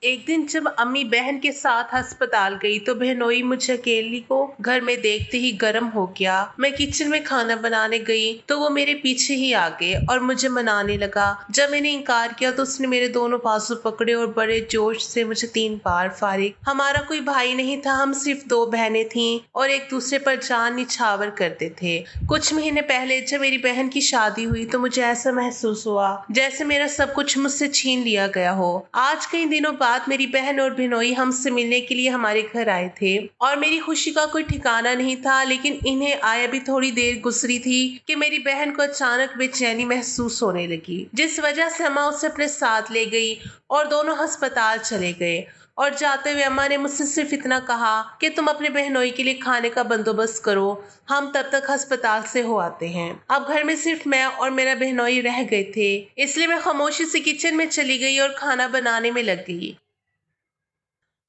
एक दिन जब अम्मी बहन के साथ अस्पताल गई तो बहनोई मुझे अकेली को घर में देखते ही गर्म हो गया। मैं किचन में खाना बनाने गई तो वो मेरे पीछे ही आ गए और मुझे मनाने लगा। जब मैंने इनकार किया तो उसने मेरे दोनों बाजू पकड़े और बड़े जोश से मुझे 3 बार फारिग। हमारा कोई भाई नहीं था, हम सिर्फ 2 बहनें थीं और एक दूसरे पर जान निछावर करते थे। कुछ महीने पहले जब मेरी बहन की शादी हुई तो मुझे ऐसा महसूस हुआ जैसे मेरा सब कुछ मुझसे छीन लिया गया हो। आज कई दिनों बाद मेरी बहन और बिनोई हमसे मिलने के लिए हमारे घर आए थे और मेरी खुशी का कोई ठिकाना नहीं था। लेकिन इन्हें आए अभी थोड़ी देर गुजरी थी कि मेरी बहन को अचानक बेचैनी महसूस होने लगी, जिस वजह से अम्मा उसे अपने साथ ले गई और दोनों अस्पताल चले गए। और जाते हुए अम्मा ने मुझसे सिर्फ इतना कहा कि तुम अपने बहनोई के लिए खाने का बंदोबस्त करो, हम तब तक अस्पताल से हो आते हैं। अब घर में सिर्फ मैं और मेरा बहनोई रह गए थे, इसलिए मैं खामोशी से किचन में चली गई और खाना बनाने में लग गई।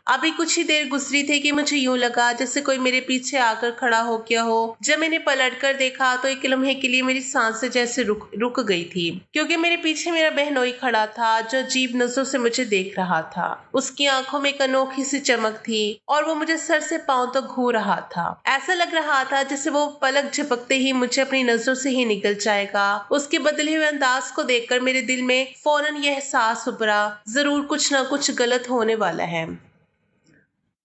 अभी कुछ ही देर गुजरी थी कि मुझे यूं लगा जैसे कोई मेरे पीछे आकर खड़ा हो गया हो। जब मैंने पलट कर देखा तो एक लम्हे के लिए मेरी सांसें जैसे रुक गई थी, क्योंकि मेरे पीछे मेरा बहनोई खड़ा था जो अजीब नजरों से मुझे देख रहा था। उसकी आंखों में एक अनोखी सी चमक थी और वो मुझे सर से पांव तक घूर रहा था। ऐसा लग रहा था जैसे वो पलक झपकते ही मुझे अपनी नजरों से ही निकल जाएगा। उसके बदले हुए अंदाज को देखकर मेरे दिल में फौरन यह एहसास उभरा, जरूर कुछ ना कुछ गलत होने वाला है।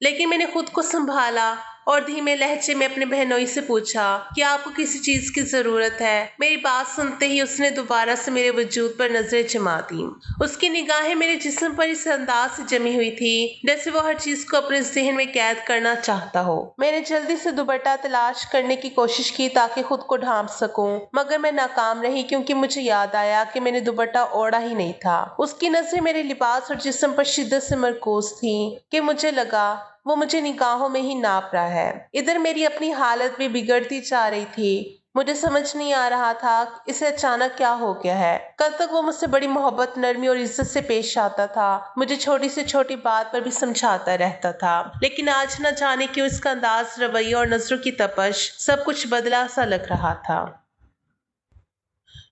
लेकिन मैंने खुद को संभाला और धीमे लहजे में अपने बहनोई से पूछा कि आपको किसी चीज की जरूरत है। मेरी बात सुनते ही उसने दोबारा से मेरे वजूद पर नजरें जमा दी। उसकी निगाहें मेरे जिस्म पर इस अंदाज से जमी हुई थी जैसे वो हर चीज को अपने जहन में कैद करना चाहता हो। मैंने जल्दी से दुपट्टा तलाश करने की कोशिश की ताकि खुद को ढांप सकूं, मगर मैं नाकाम रही क्योंकि मुझे याद आया कि मैंने दुपट्टा ओढ़ा ही नहीं था। उसकी नजरें मेरे लिबास और जिस्म पर शिद्दत से मरकूज थी कि मुझे लगा वो मुझे निगाहों में ही नाप रहा है। इधर मेरी अपनी हालत भी बिगड़ती जा रही थी। मुझे समझ नहीं आ रहा था इसे अचानक क्या हो गया है। कल तक वो मुझसे बड़ी मोहब्बत, नरमी और इज्जत से पेश आता था, मुझे छोटी से छोटी बात पर भी समझाता रहता था। लेकिन आज न जाने क्यों इसका अंदाज, रवैया और नजरों की तपश, सब कुछ बदला सा लग रहा था।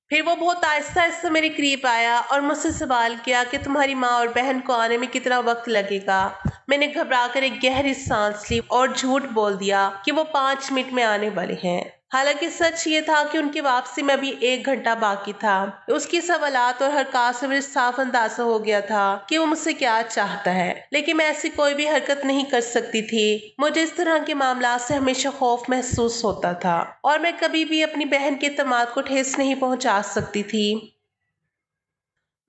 फिर वो बहुत आहिस्ता आहिस्ता मेरे करीब आया और मुझसे सवाल किया कि तुम्हारी माँ और बहन को आने में कितना वक्त लगेगा। मैंने घबराकर एक गहरी सांस ली और झूठ बोल दिया कि वो 5 मिनट में आने वाले हैं। हालांकि सच ये था कि उनकी वापसी में अभी 1 घंटा बाकी था। उसकी सवालात और हरकत से मुझे साफ अंदाजा हो गया था कि वो मुझसे क्या चाहता है, लेकिन मैं ऐसी कोई भी हरकत नहीं कर सकती थी। मुझे इस तरह के मामला से हमेशा खौफ महसूस होता था और मैं कभी भी अपनी बहन के एतमाद को ठेस नहीं पहुंचा सकती थी।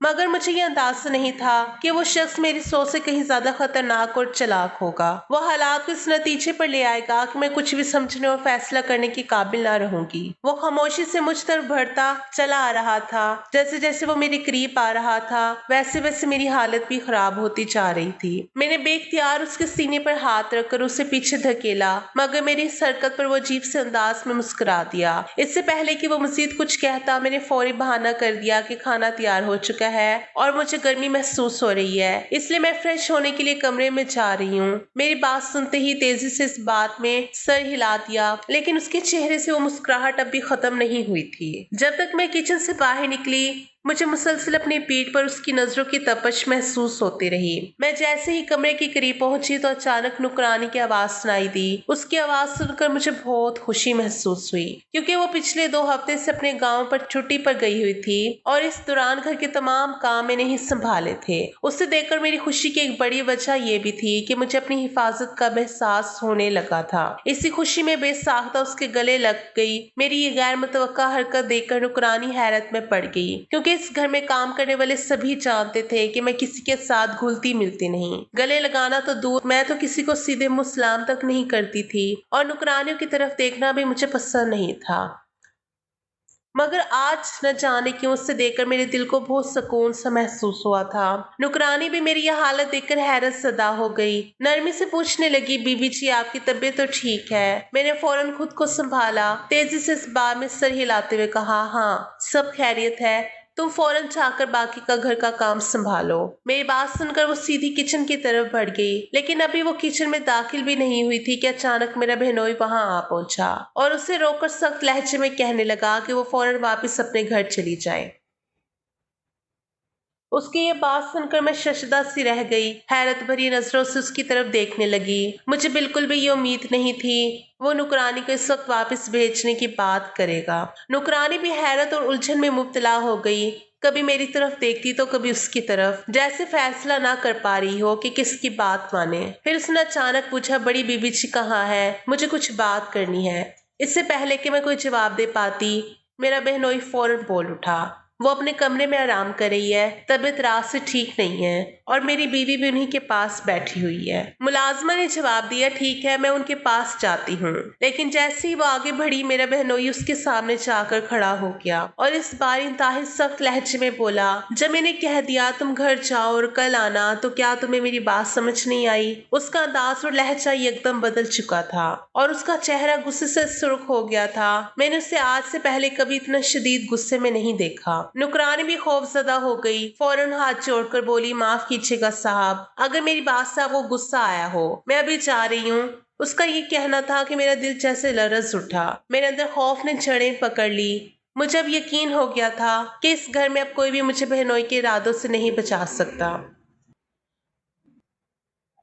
मगर मुझे ये अंदाजा नहीं था कि वो शख्स मेरी सोच से कहीं ज्यादा खतरनाक और चालाक होगा। वो हालात को इस नतीजे पर ले आएगा कि मैं कुछ भी समझने और फैसला करने की काबिल ना रहूंगी। वो खामोशी से मुझ तरफ बढ़ता चला आ रहा था। जैसे जैसे वो मेरे करीब आ रहा था वैसे वैसे मेरी हालत भी खराब होती जा रही थी। मैंने बेख्तियार उसके सीने पर हाथ रखकर उसे पीछे धकेला, मगर मेरी इस हरकत पर वो अजीब से अंदाज में मुस्कुरा दिया। इससे पहले कि वो मजीद कुछ कहता मैंने फौरी बहाना कर दिया कि खाना तैयार हो चुका है और मुझे गर्मी महसूस हो रही है, इसलिए मैं फ्रेश होने के लिए कमरे में जा रही हूँ। मेरी बात सुनते ही तेजी से इस बात में सर हिला दिया, लेकिन उसके चेहरे से वो मुस्कुराहट अब भी खत्म नहीं हुई थी। जब तक मैं किचन से बाहर निकली मुझे मुसलसल अपनी पीठ पर उसकी नजरों की तपश महसूस होती रही। मैं जैसे ही कमरे के करीब पहुंची तो अचानक नुकरानी की आवाज सुनाई दी। उसकी आवाज सुनकर मुझे बहुत खुशी महसूस हुई, क्योंकि वो पिछले 2 हफ्ते से अपने गांव पर छुट्टी पर गई हुई थी और इस दौरान घर के तमाम काम मैंने ही संभाले थे। उसे देखकर मेरी खुशी की एक बड़ी वजह यह भी थी कि मुझे अपनी हिफाजत का एहसास होने लगा था। इसी खुशी में बेसाख्ता उसके गले लग गई। मेरी ये गैर मुतवक्का हरकत देखकर नुकरानी हैरत में पड़ गई, क्योंकि इस घर में काम करने वाले सभी जानते थे कि मैं किसी के साथ घुलती मिलती नहीं। गले लगाना तो दूर, मैं तो किसी को सीधे मुंह सलाम तक नहीं करती थी और नुकरानियों की तरफ देखना भी मुझे पसंद नहीं था। मगर आज न जाने क्यों उससे देखकर मेरे दिल को बहुत सुकून सा महसूस हुआ था। नुकरानी भी मेरी यह हालत देखकर हैरत ज़दा हो गई। नरमी से पूछने लगी, बीबी जी आपकी तबीयत तो ठीक है? मैंने फौरन खुद को संभाला, तेजी से इस बार में सर हिलाते हुए कहा, हाँ सब खैरियत है, तुम फौरन जाकर बाकी का घर का काम संभालो। मेरी बात सुनकर वो सीधी किचन की तरफ बढ़ गई, लेकिन अभी वो किचन में दाखिल भी नहीं हुई थी कि अचानक मेरा बहनोई वहां आ पहुंचा और उसे रोककर सख्त लहजे में कहने लगा कि वो फौरन वापस अपने घर चली जाए। اس کی یہ بات سن کر میں ششدر سی رہ گئی، حیرت بھری نظروں سے اس کی طرف دیکھنے لگی۔ مجھے بالکل بھی یہ امید نہیں تھی وہ نکرانی کو اس وقت واپس بھیجنے کی بات کرے گا۔ نکرانی بھی حیرت اور الجھن میں مبتلا ہو گئی، کبھی میری طرف دیکھتی تو کبھی اس کی طرف، جیسے فیصلہ نہ کر پا رہی ہو کہ کس کی بات مانے۔ پھر اس نے اچانک پوچھا، بڑی بی بی جی کہاں ہے؟ مجھے کچھ بات کرنی ہے۔ اس سے پہلے کہ میں کوئی جواب دے پاتی، میرا بہنوئی فوراً بول اٹھا، وہ اپنے کمرے میں آرام کر رہی ہے، طبیعت رات سے ٹھیک نہیں ہے اور میری بیوی بھی انہی کے پاس بیٹھی ہوئی ہے۔ ملازمہ نے جواب دیا، ٹھیک ہے میں ان کے پاس جاتی ہوں۔ لیکن جیسے ہی وہ آگے بڑھی، میرا بہنوئی اس کے سامنے جا کر کھڑا ہو گیا اور اس بار انتہائی سخت لہجے میں بولا، جب میں نے کہہ دیا تم گھر جاؤ اور کل آنا تو کیا تمہیں میری بات سمجھ نہیں آئی؟ اس کا انداز اور لہجہ یکدم بدل چکا تھا اور اس کا چہرہ غصے سے سرخ ہو گیا تھا۔ میں نے اسے آج سے پہلے کبھی اتنا شدید غصے میں نہیں دیکھا۔ نکرانی بھی خوف زدہ ہو گئی، فوراً ہاتھ جوڑ کر بولی، معاف کیجیے گا صاحب، اگر میری بات سے آپ کو غصہ آیا ہو، میں ابھی جا رہی ہوں۔ اس کا یہ کہنا تھا کہ میرا دل جیسے لرز اٹھا، میرے اندر خوف نے جڑیں پکڑ لی۔ مجھے اب یقین ہو گیا تھا کہ اس گھر میں اب کوئی بھی مجھے بہنوئی کے ارادوں سے نہیں بچا سکتا۔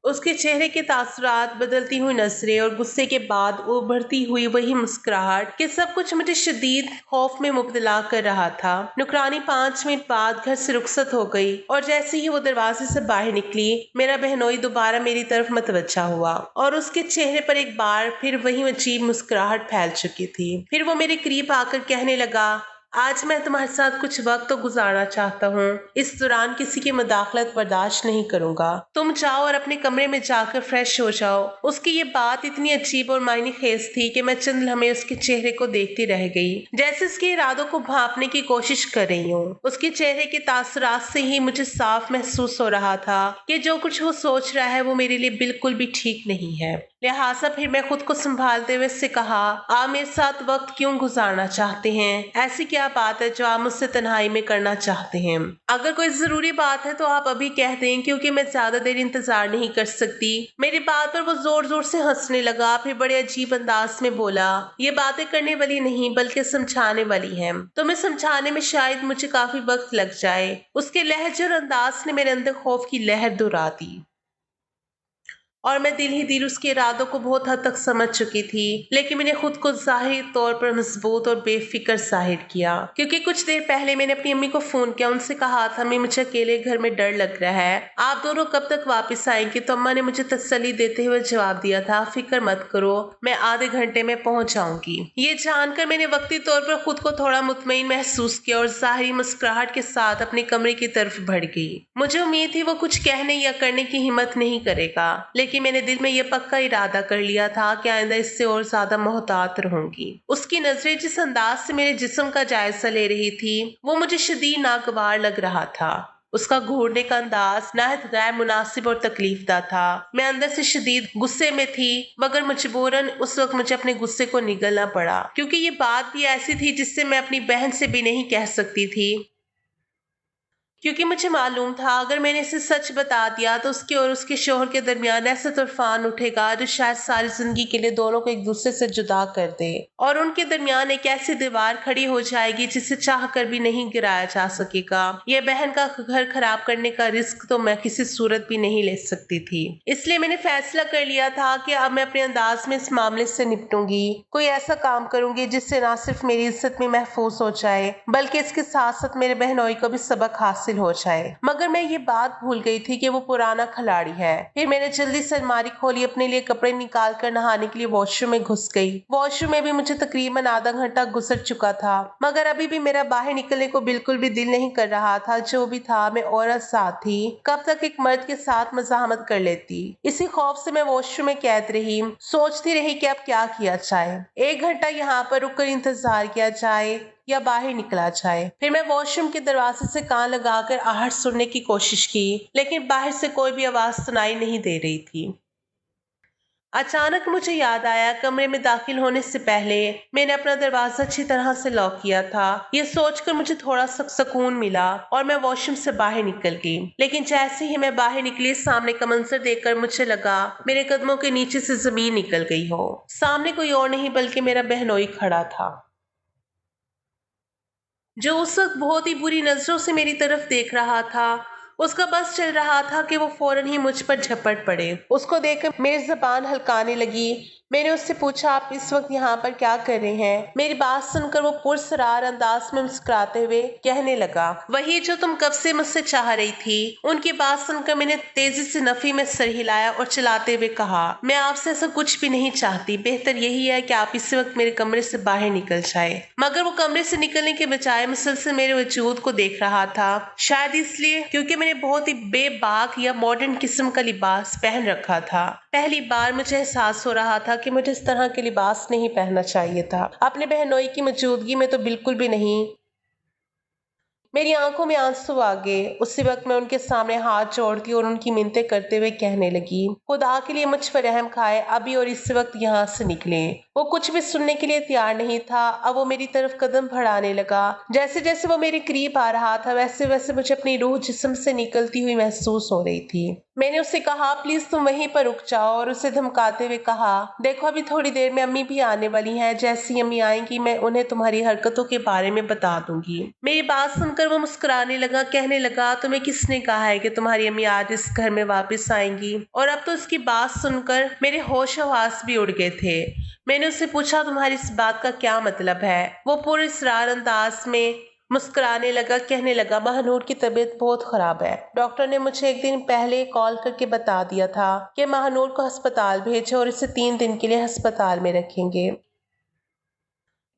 اس کے چہرے کے تاثرات، بدلتی ہوئی نظریں اور غصے کے بعد ابھرتی ہوئی وہی مسکراہٹ کہ سب کچھ مجھے شدید خوف میں مبتلا کر رہا تھا۔ نکرانی 5 منٹ بعد گھر سے رخصت ہو گئی اور جیسے ہی وہ دروازے سے باہر نکلی، میرا بہنوئی دوبارہ میری طرف متوجہ ہوا اور اس کے چہرے پر ایک بار پھر وہی عجیب مسکراہٹ پھیل چکی تھی۔ پھر وہ میرے قریب آ کر کہنے لگا، آج میں تمہارے ساتھ کچھ وقت تو گزارنا چاہتا ہوں، اس دوران کسی کی مداخلت برداشت نہیں کروں گا۔ تم جاؤ اور اپنے کمرے میں جا کر فریش ہو جاؤ۔ اس کی یہ بات اتنی عجیب اور معنی خیز تھی کہ میں چند لمحے اس کے چہرے کو دیکھتی رہ گئی، جیسے اس کے ارادوں کو بھانپنے کی کوشش کر رہی ہوں۔ اس کے چہرے کے تاثرات سے ہی مجھے صاف محسوس ہو رہا تھا کہ جو کچھ وہ سوچ رہا ہے وہ میرے لیے بالکل بھی ٹھیک نہیں ہے۔ لہٰذا پھر میں خود کو سنبھالتے ہوئے اس سے کہا، آپ میرے ساتھ وقت کیوں گزارنا چاہتے ہیں؟ ایسی کیا بات ہے جو آپ مجھ سے تنہائی میں کرنا چاہتے ہیں؟ اگر کوئی ضروری بات ہے تو آپ ابھی کہہ دیں، کیونکہ میں زیادہ دیر انتظار نہیں کر سکتی۔ میری بات پر وہ زور زور سے ہنسنے لگا، پھر بڑے عجیب انداز میں بولا، یہ باتیں کرنے والی نہیں بلکہ سمجھانے والی ہیں۔ تمہیں سمجھانے میں شاید مجھے کافی وقت لگ جائے۔ اس کے لہجے اور انداز نے میرے اندر خوف کی لہر دہرا دی اور میں دل ہی دل اس کے ارادوں کو بہت حد تک سمجھ چکی تھی، لیکن میں نے خود کو ظاہری طور پر مضبوط اور بے فکر ظاہر کیا، کیونکہ کچھ دیر پہلے میں نے اپنی امی کو فون کیا، ان سے کہا تھا میں مجھے اکیلے گھر میں ڈر لگ رہا ہے، آپ دونوں کب تک واپس آئیں گے؟ تو اماں نے مجھے تسلی دیتے ہوئے جواب دیا تھا، فکر مت کرو، میں آدھے گھنٹے میں پہنچ جاؤں گی۔ یہ جان کر میں نے وقتی طور پر خود کو تھوڑا مطمئن محسوس کیا اور ظاہری مسکراہٹ کے ساتھ اپنے کمرے کی طرف بڑھ گئی۔ مجھے امید تھی وہ کچھ کہنے یا کرنے کی ہمت نہیں کرے گا، لیکن میں نے دل میں یہ پکا ارادہ کر لیا تھا کہ آئندہ اس سے اور زیادہ محتاط رہوں گی۔ اس کی نظریں جس انداز سے میرے جسم کا جائزہ لے رہی تھی وہ مجھے شدید ناگوار لگ رہا تھا۔ اس کا گھورنے کا انداز نہایت غیر مناسب اور تکلیف دہ تھا۔ میں اندر سے شدید غصے میں تھی، مگر مجبوراً اس وقت مجھے اپنے غصے کو نگلنا پڑا، کیونکہ یہ بات بھی ایسی تھی جس سے میں اپنی بہن سے بھی نہیں کہہ سکتی تھی، کیونکہ مجھے معلوم تھا اگر میں نے اسے سچ بتا دیا تو اس کے اور اس کے شوہر کے درمیان ایسا طوفان اٹھے گا جو شاید ساری زندگی کے لیے دونوں کو ایک دوسرے سے جدا کر دے، اور ان کے درمیان ایک ایسی دیوار کھڑی ہو جائے گی جسے چاہ کر بھی نہیں گرایا جا سکے گا۔ یہ بہن کا گھر خراب کرنے کا رسک تو میں کسی صورت بھی نہیں لے سکتی تھی، اس لیے میں نے فیصلہ کر لیا تھا کہ اب میں اپنے انداز میں اس معاملے سے نپٹوں گی، کوئی ایسا کام کروں گی جس سے نہ صرف میری عزت میں محفوظ ہو جائے بلکہ اس کے ساتھ ساتھ میرے بہنوئی کو بھی سبق حاصل ہو جائے۔ مگر میں یہ بات بھول گئی تھی کہ وہ پرانا کھلاڑی ہے۔ پھر میں نے جلدی سے الماری کھولی، اپنے لیے کپڑے نکال کر نہانے کے لیے واش روم میں گھس گئی۔ واش روم میں بھی مجھے تقریباً آدھا گھنٹہ گزر چکا تھا، مگر ابھی بھی میرا باہر نکلنے کو بالکل بھی دل نہیں کر رہا تھا۔ جو بھی تھا، میں عورت ساتھ تھی، کب تک ایک مرد کے ساتھ مزاحمت کر لیتی؟ اسی خوف سے میں واش روم میں قید رہی، سوچتی رہی کہ اب کیا کیا جائے۔ 1 گھنٹہ یہاں پر رک کر انتظار کیا جائے یا باہر نکلا جائے۔ پھر میں واش روم کے دروازے سے کان لگا کر آہٹ سننے کی کوشش کی، لیکن باہر سے کوئی بھی آواز سنائی نہیں دے رہی تھی۔ اچانک مجھے یاد آیا، کمرے میں داخل ہونے سے پہلے میں نے اپنا دروازہ اچھی طرح سے لاک کیا تھا۔ یہ سوچ کر مجھے تھوڑا سا سکون ملا اور میں واش روم سے باہر نکل گئی، لیکن جیسے ہی میں باہر نکلی، سامنے کا منظر دیکھ کر مجھے لگا میرے قدموں کے نیچے سے زمین نکل گئی ہو۔ سامنے کوئی اور نہیں بلکہ میرا بہنوئی کھڑا تھا۔ जो उस वक्त बहुत ही बुरी नजरों से मेरी तरफ देख रहा था। उसका बस चल रहा था कि वो फौरन ही मुझ पर झपट पड़े। उसको देखकर मेरी जबान हल्काने लगी। मैंने उससे पूछा, आप इस वक्त यहाँ पर क्या कर रहे हैं? मेरी बात सुनकर वो पुरसरार अंदाज में मुस्कुराते हुए कहने लगा, वही जो तुम कब से मुझसे चाह रही थी। उनकी बात सुनकर मैंने तेजी से नफी में सर हिलाया और चलाते हुए कहा, मैं आपसे ऐसा कुछ भी नहीं चाहती। बेहतर यही है कि आप इस वक्त मेरे कमरे से बाहर निकल जाए। मगर वो कमरे से निकलने के बजाय मुसलसल मेरे वजूद को देख रहा था। शायद इसलिए क्योंकि मैंने बहुत ही बेबाक या मॉडर्न किस्म का लिबास पहन रखा था। पहली बार मुझे एहसास हो रहा था कि मुझे इस तरह के लिबास नहीं पहनना चाहिए था। अपने बहनोई की मौजूदगी में तो बिल्कुल भी नहीं। मेरी आंखों में आंसू आ गए। उसी वक्त मैं उनके सामने हाथ जोड़ती और उनकी मिन्नतें करते हुए कहने लगी, खुदा के लिए मुझ पर रहम खाए, अभी और इस वक्त यहाँ से निकले। वो कुछ भी सुनने के लिए तैयार नहीं था। अब वो मेरी तरफ कदम बढ़ाने लगा। जैसे जैसे वो मेरे करीब आ रहा था वैसे वैसे मुझे अपनी रूह जिस्म से निकलती हुई महसूस हो रही थी। मैंने उससे कहा, प्लीज तुम वहीं पर रुक जाओ, और उसे धमकाते हुए कहा, देखो अभी थोड़ी देर में अम्मी भी आने वाली हैं। जैसी अम्मी आएंगी मैं उन्हें तुम्हारी हरकतों के बारे में बता दूंगी। मेरी बात सुनकर वो मुस्कुराने लगा, कहने लगा, तुम्हें किसने कहा है कि तुम्हारी अम्मी आज इस घर में वापस आएंगी? और अब तो उसकी बात सुनकर मेरे होश हवास भी उड़ गए थे। मैंने उससे पूछा, तुम्हारी इस बात का क्या मतलब है? वो पूरे इसरार अंदाज में मुस्कुराने लगा, कहने लगा, महानूर की तबीयत बहुत खराब है। डॉक्टर ने मुझे एक दिन पहले कॉल करके बता दिया था कि महानूर को अस्पताल भेजो और इसे 3 दिन के लिए अस्पताल में रखेंगे।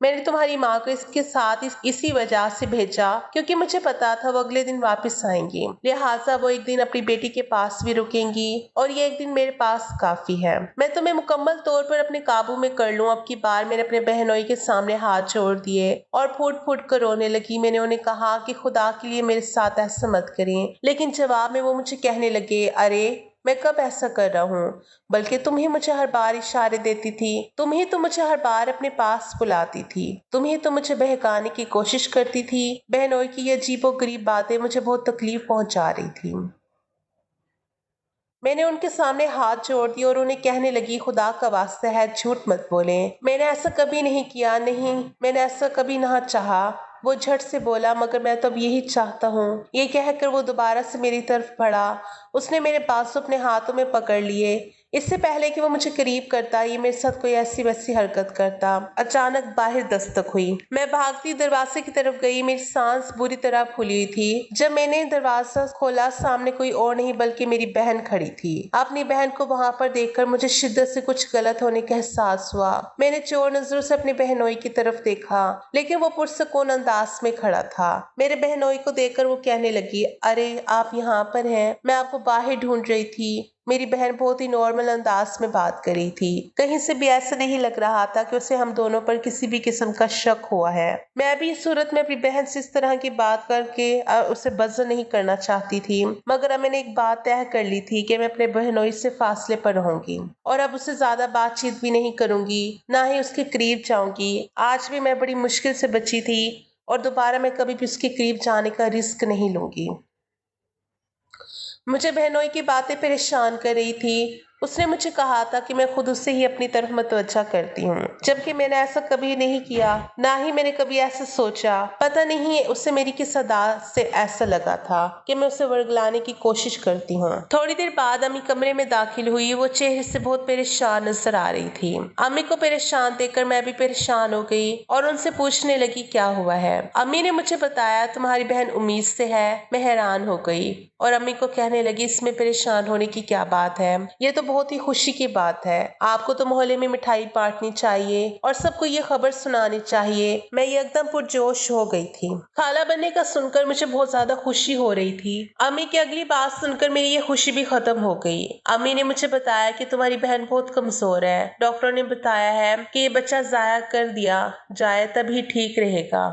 मैंने तुम्हारी माँ को इसके साथ इसी वजह से भेजा क्योंकि मुझे पता था वो अगले दिन वापस आएंगी। लिहाजा वो एक दिन अपनी बेटी के पास भी रुकेंगी और ये एक दिन मेरे पास काफी है। मैं तुम्हें मुकम्मल तौर पर अपने काबू में कर लूं। अब की बार मैंने अपने बहनोई के सामने हाथ जोड़ दिए और फूट फूट कर रोने लगी। मैंने उन्हें कहा कि खुदा के लिए मेरे साथ ऐसा मत करें, लेकिन जवाब में वो मुझे कहने लगे, अरे मैं कब ऐसा कर रहा हूँ? बल्कि तुम ही मुझे हर बार इशारे देती थी, तुम ही तो मुझे हर बार अपने पास बुलाती थी, तुम ही तो मुझे बहकाने की कोशिश करती थी। बहनोई की ये अजीबोगरीब बातें मुझे बहुत तकलीफ पहुंचा रही थी। मैंने उनके सामने हाथ जोड़ दिए और उन्हें कहने लगी, खुदा का वास्ता है झूठ मत बोले, मैंने ऐसा कभी नहीं किया, नहीं मैंने ऐसा कभी ना चाहा। वो झट से बोला, मगर मैं तो अब यही चाहता हूँ। ये कहकर वो दोबारा से मेरी तरफ बढ़ा। उसने मेरे बाजू अपने हाथों में पकड़ लिए। इससे पहले कि वो मुझे करीब करता, ये मेरे साथ कोई ऐसी वैसी हरकत करता, अचानक बाहर दस्तक हुई। मैं भागती दरवाजे की तरफ गई। मेरी सांस बुरी तरह फूली हुई थी। जब मैंने दरवाजा खोला, सामने कोई और नहीं बल्कि मेरी बहन खड़ी थी। अपनी बहन को वहां पर देखकर मुझे शिद्दत से कुछ गलत होने का एहसास हुआ। मैंने चोर नजरों से अपनी बहनोई की तरफ देखा, लेकिन वो पुरसकून अंदाज में खड़ा था। मेरे बहनोई को देखकर वो कहने लगी, अरे आप यहाँ पर हैं, मैं आपको बाहर ढूंढ रही थी। मेरी बहन बहुत ही नॉर्मल अंदाज में बात कर रही थी। कहीं से भी ऐसा नहीं लग रहा था कि उसे हम दोनों पर किसी भी किस्म का शक हुआ है। मैं भी इस सूरत में अपनी बहन से इस तरह की बात करके उसे बज़र नहीं करना चाहती थी, मगर अब मैंने एक बात तय कर ली थी कि मैं अपने बहनोई से फासले पर रहूंगी और अब उससे ज्यादा बातचीत भी नहीं करूंगी, ना ही उसके करीब जाऊंगी। आज भी मैं बड़ी मुश्किल से बची थी और दोबारा मैं कभी भी उसके करीब जाने का रिस्क नहीं लूंगी। मुझे बहनोई की बातें परेशान कर रही थी। उसने मुझे कहा था कि मैं खुद उससे ही अपनी तरफ मुतवज्जा करती हूँ, जबकि मैंने ऐसा कभी नहीं किया, ना ही मैंने कभी ऐसा सोचा। पता नहीं उसे मेरी किस अदा से ऐसा लगा था कि मैं उसे वर्गलाने की कोशिश करती हूँ। थोड़ी देर बाद अम्मी कमरे में दाखिल हुई। वो चेहरे से बहुत परेशान नजर आ रही थी। अम्मी को परेशान देखकर मैं भी परेशान हो गई और उनसे पूछने लगी, क्या हुआ है? अम्मी ने मुझे बताया तुम्हारी बहन उम्मीद से है। मैं हैरान हो गई और अम्मी को कहने लगी, इसमें परेशान होने की क्या बात है? ये तो बहुत ही खुशी की बात है। आपको तो मोहल्ले में मिठाई बांटनी चाहिए और सबको ये खबर सुनानी चाहिए। मैं ये एकदम पुरजोश हो गई थी। खाला बनने का सुनकर मुझे बहुत ज्यादा खुशी हो रही थी। अम्मी की अगली बात सुनकर मेरी ये खुशी भी खत्म हो गई। अम्मी ने मुझे बताया कि तुम्हारी बहन बहुत कमजोर है। डॉक्टर ने बताया है कि ये बच्चा जाया कर दिया जाए तभी ठीक रहेगा।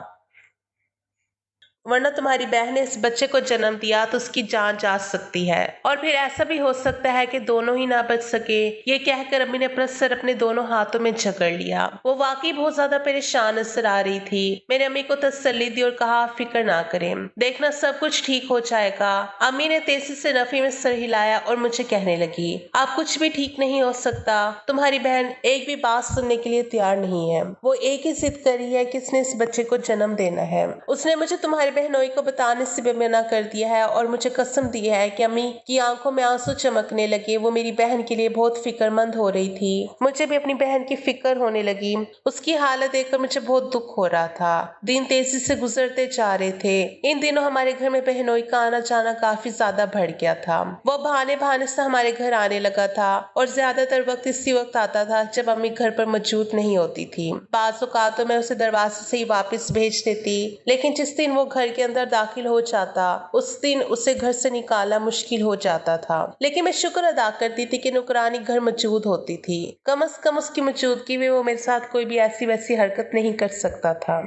वरना तुम्हारी बहन ने इस बच्चे को जन्म दिया तो उसकी जान जा सकती है, और फिर ऐसा भी हो सकता है कि दोनों ही ना बच सके। ये कहकर अम्मी ने अपना सर अपने दोनों हाथों में जकड़ लिया। वो वाकई बहुत ज्यादा परेशान नजर आ रही थी। मैंने अम्मी को तसल्ली दी और कहा, फिक्र ना करें, देखना सब कुछ ठीक हो जाएगा। अम्मी ने तेजी से नफी में सर हिलाया और मुझे कहने लगी, अब कुछ भी ठीक नहीं हो सकता। तुम्हारी बहन एक भी बात सुनने के लिए तैयार नहीं है। वो एक ही जिद कर रही है कि इसने इस बच्चे को जन्म देना है। उसने मुझे तुम्हारी बहनोई को बताने से भी मना कर दिया है और मुझे कसम दी है कि अम्मी की आंखों में आंसू चमकने लगे। वो मेरी बहन के लिए बहुत फिक्रमंद हो रही थी। मुझे भी अपनी बहन की फिक्र होने लगी। उसकी हालत देखकर मुझे बहुत दुख हो रहा था। दिन तेजी से गुजरते जा रहे थे। इन दिनों हमारे घर में बहनोई का आना जाना काफी ज्यादा बढ़ गया था। वो बहाने बहाने से हमारे घर आने लगा था और ज्यादातर वक्त इसी वक्त आता था जब अम्मी घर पर मौजूद नहीं होती थी। बाज़ औक़ात तो मैं उसे दरवाजे से ही वापस भेज देती, लेकिन जिस दिन वो घर के अंदर दाखिल हो जाता उस दिन उसे घर से निकालना मुश्किल हो जाता था। लेकिन मैं शुक्र अदा करती थी कि नुकरानी घर मौजूद होती थी। कम से कम उसकी मौजूदगी में वो मेरे साथ कोई भी ऐसी वैसी हरकत नहीं कर सकता था।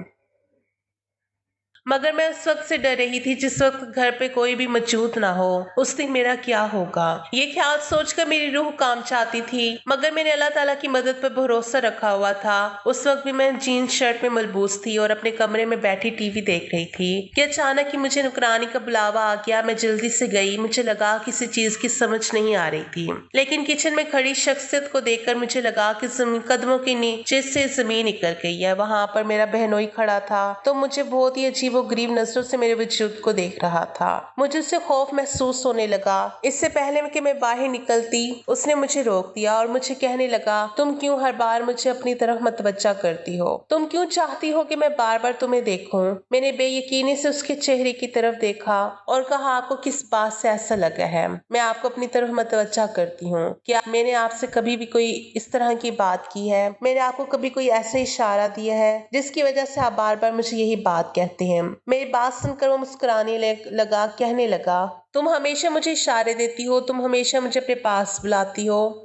मगर मैं उस वक्त से डर रही थी जिस वक्त घर पे कोई भी मौजूद ना हो। उस दिन मेरा क्या होगा, ये ख्याल सोचकर मेरी रूह काम चाहती थी। मगर मैंने अल्लाह ताला की मदद पर भरोसा रखा हुआ था। उस वक्त भी मैं जीन्स शर्ट में मलबूस थी और अपने कमरे में बैठी टीवी देख रही थी कि अचानक ही मुझे नुकरानी का बुलावा आ गया। मैं जल्दी से गई। मुझे लगा किसी चीज की समझ नहीं आ रही थी, लेकिन किचन में खड़ी शख्सियत को देखकर मुझे लगा कि कदमों के नीचे से जमीन निकल गई है। वहां पर मेरा बहनोई खड़ा था तो मुझे बहुत ही अजीब वो गरीब नजरों से मेरे वजूद को देख रहा था। मुझे उससे खौफ महसूस होने लगा। इससे पहले कि मैं बाहर निकलती उसने मुझे रोक दिया और मुझे कहने लगा, तुम क्यों हर बार मुझे अपनी तरफ मतवज्जा करती हो? तुम क्यों चाहती हो कि मैं बार बार तुम्हें देखूं? मैंने बेयकीनी से उसके चेहरे की तरफ देखा और कहा, आपको किस बात से ऐसा लगा है मैं आपको अपनी तरफ मतवज्जा करती हूँ? क्या मैंने आपसे कभी भी कोई इस तरह की बात की है? मैंने आपको कभी कोई ऐसा इशारा दिया है जिसकी वजह से आप बार बार मुझे यही बात कहते हैं? मेरी बात सुनकर वो मुस्कुराने लगा, कहने लगा, तुम हमेशा मुझे इशारे देती हो, तुम हमेशा मुझे अपने पास बुलाती हो।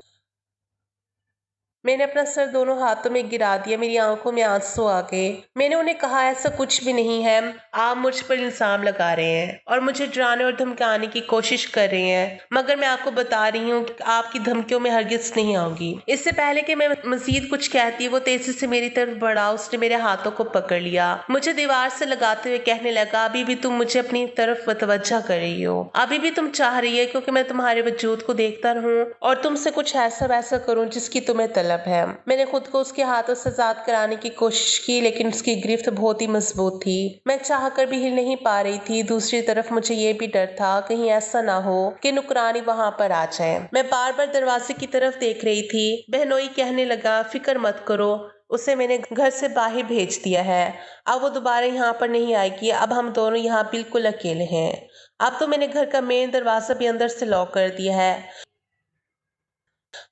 मैंने अपना सर दोनों हाथों में गिरा दिया। मेरी आंखों में आंसू आ गए। मैंने उन्हें कहा, ऐसा कुछ भी नहीं है। आप मुझ पर इल्जाम लगा रहे हैं और मुझे डराने और धमकाने की कोशिश कर रहे हैं, मगर मैं आपको बता रही हूँ कि आपकी धमकियों में हरगिज नहीं आऊंगी। इससे पहले कि मैं मजीद कुछ कहती वो तेजी से मेरी तरफ बढ़ा। उसने मेरे हाथों को पकड़ लिया, मुझे दीवार से लगाते हुए कहने लगा, अभी भी तुम मुझे अपनी तरफ मतवज्जा कर रही हो। अभी भी तुम चाह रही है क्योंकि मैं तुम्हारे वजूद को देखता रहूं और तुमसे कुछ ऐसा वैसा करूं जिसकी तुम्हें तलब है। मैंने खुद को उसके हाथों से आजाद कराने की कोशिश की, लेकिन उसकी गिरफ्त बहुत ही मजबूत थी। मैं चाह कर भी हिल नहीं पा रही थी। दूसरी तरफ मुझे ये भी डर था कहीं ऐसा ना हो कि नुकरानी वहां पर आ जाए। मैं बार बार दरवाजे की तरफ देख रही थी। बहनोई कहने लगा, फिक्र मत करो, उसे मैंने घर से बाहर भेज दिया है। अब वो दोबारा यहाँ पर नहीं आएगी। अब हम दोनों यहाँ बिल्कुल अकेले हैं। अब तो मैंने घर का मेन दरवाजा भी अंदर से लॉक कर दिया है।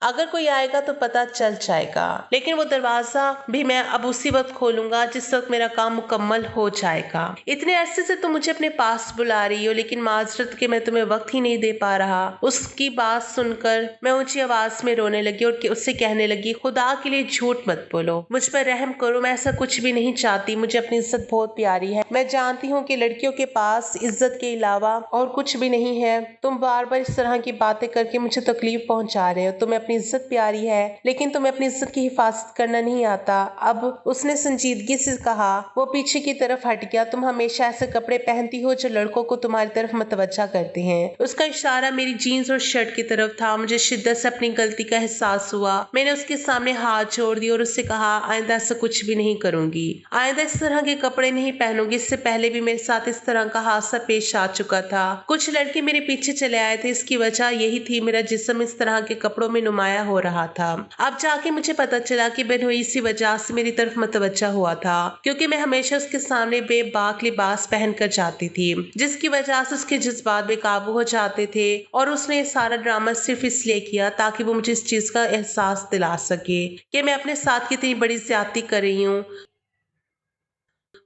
अगर कोई आएगा तो पता चल जाएगा, लेकिन वो दरवाजा भी मैं अब उसी वक्त खोलूंगा जिस वक्त मेरा काम मुकम्मल हो जाएगा। इतने अरसे से तुम मुझे अपने पास बुला रही हो, लेकिन माजरत के मैं तुम्हें वक्त ही नहीं दे पा रहा। उसकी बात सुनकर मैं ऊंची आवाज में रोने लगी और उससे कहने लगी, खुदा के लिए झूठ मत बोलो, मुझ पर रहम करो, मैं ऐसा कुछ भी नहीं चाहती। मुझे अपनी इज्जत बहुत प्यारी है। मैं जानती हूँ कि लड़कियों के पास इज्जत के अलावा और कुछ भी नहीं है। तुम बार बार इस तरह की बातें करके मुझे तकलीफ पहुंचा रहे हो। तुम्हें अपनी इज्जत प्यारी है, लेकिन तुम्हें अपनी इज्जत की हिफाजत करना नहीं आता। अब उसने संजीदगी से कहा। वो पीछे की तरफ हट गया। तुम हमेशा ऐसे कपड़े पहनती हो जो लड़कों को तुम्हारी तरफ मतवज्जा करते हैं। उसका इशारा मेरी जीन्स और शर्ट की तरफ था। मुझे शिद्दत से अपनी गलती का एहसास हुआ। मैंने उसके सामने हाथ जोड़ दिया और उससे कहा, आइंदा ऐसा कुछ भी नहीं करूंगी, आइंदा इस तरह के कपड़े नहीं पहनूंगी। इससे पहले भी मेरे साथ इस तरह का हादसा पेश आ चुका था। कुछ लड़के मेरे पीछे चले आए थे। इसकी वजह यही थी, मेरा जिस्म इस तरह के कपड़ों में नुमाया हो रहा था। अब जाके मुझे पता चला कि बहनोई इसी वजह से मेरी तरफ मतवज्जा हुआ था, क्योंकि मैं हमेशा उसके सामने बेबाक लिबास पहन कर जाती थी, जिसकी वजह से उसके जज्बात बेकाबू हो जाते थे। और उसने ये सारा ड्रामा सिर्फ इसलिए किया ताकि वो मुझे इस चीज का एहसास दिला सके कि मैं अपने साथ कितनी बड़ी ज्यादती कर रही हूँ।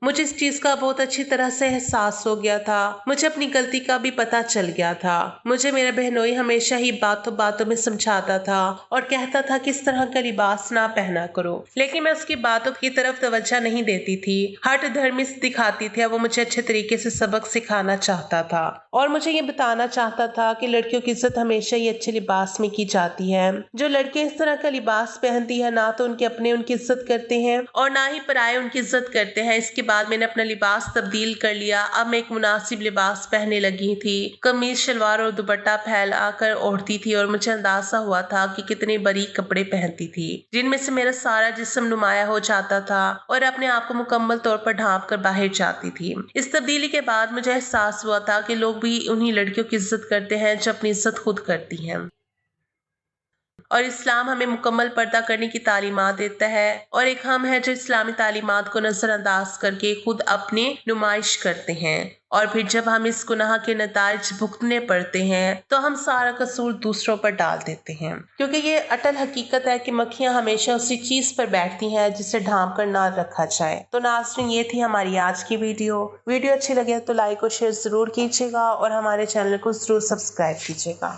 मुझे इस चीज का बहुत अच्छी तरह से एहसास हो गया था। मुझे अपनी गलती का भी पता चल गया था। मुझे मेरा बहनोई हमेशा ही बातों बातों में समझाता था और कहता था कि इस तरह का लिबास ना पहना करो, लेकिन मैं उसकी बातों की तरफ तवज्जो नहीं देती थी। हट धर्मी दिखाती थी। वो मुझे अच्छे तरीके से सबक सिखाना चाहता था और मुझे ये बताना चाहता था कि लड़कियों की इज्जत हमेशा ही अच्छे लिबास में की जाती है। जो लड़कियां इस तरह का लिबास पहनती है, ना तो उनके अपने उनकी इज्जत करते हैं और ना ही पराये उनकी इज्जत करते हैं। इसके बाद मैंने अपना लिबास तब्दील कर लिया। अब मैं एक मुनासिब लिबास पहनने लगी थी। कमीज शलवार और दुपट्टा फैला कर ओढ़ती थी और मुझे अंदाजा हुआ था कि कितने बारीक कपड़े पहनती थी, जिनमें से मेरा सारा जिस्म नुमाया हो जाता था और अपने आप को मुकम्मल तौर पर ढांप कर बाहर जाती थी। इस तब्दीली के बाद मुझे एहसास हुआ था कि लोग भी उन्हीं लड़कियों की इज्जत करते हैं जो अपनी इज्जत खुद करती हैं। और इस्लाम हमें मुकम्मल पर्दा करने की तालीमात देता है और एक हम है जो इस्लामी तालीमात को नजरअंदाज करके खुद अपनी नुमाइश करते हैं और फिर जब हम इस गुनाह के नताइज भुगतने पड़ते हैं तो हम सारा कसूर दूसरों पर डाल देते हैं, क्योंकि ये अटल हकीकत है कि मक्खियां हमेशा उसी चीज पर बैठती हैं जिसे ढांप कर ना रखा जाए। तो नाज़रीन, ये थी हमारी आज की वीडियो अच्छी लगे तो लाइक और शेयर जरूर कीजिएगा और हमारे चैनल को जरूर सब्सक्राइब कीजिएगा।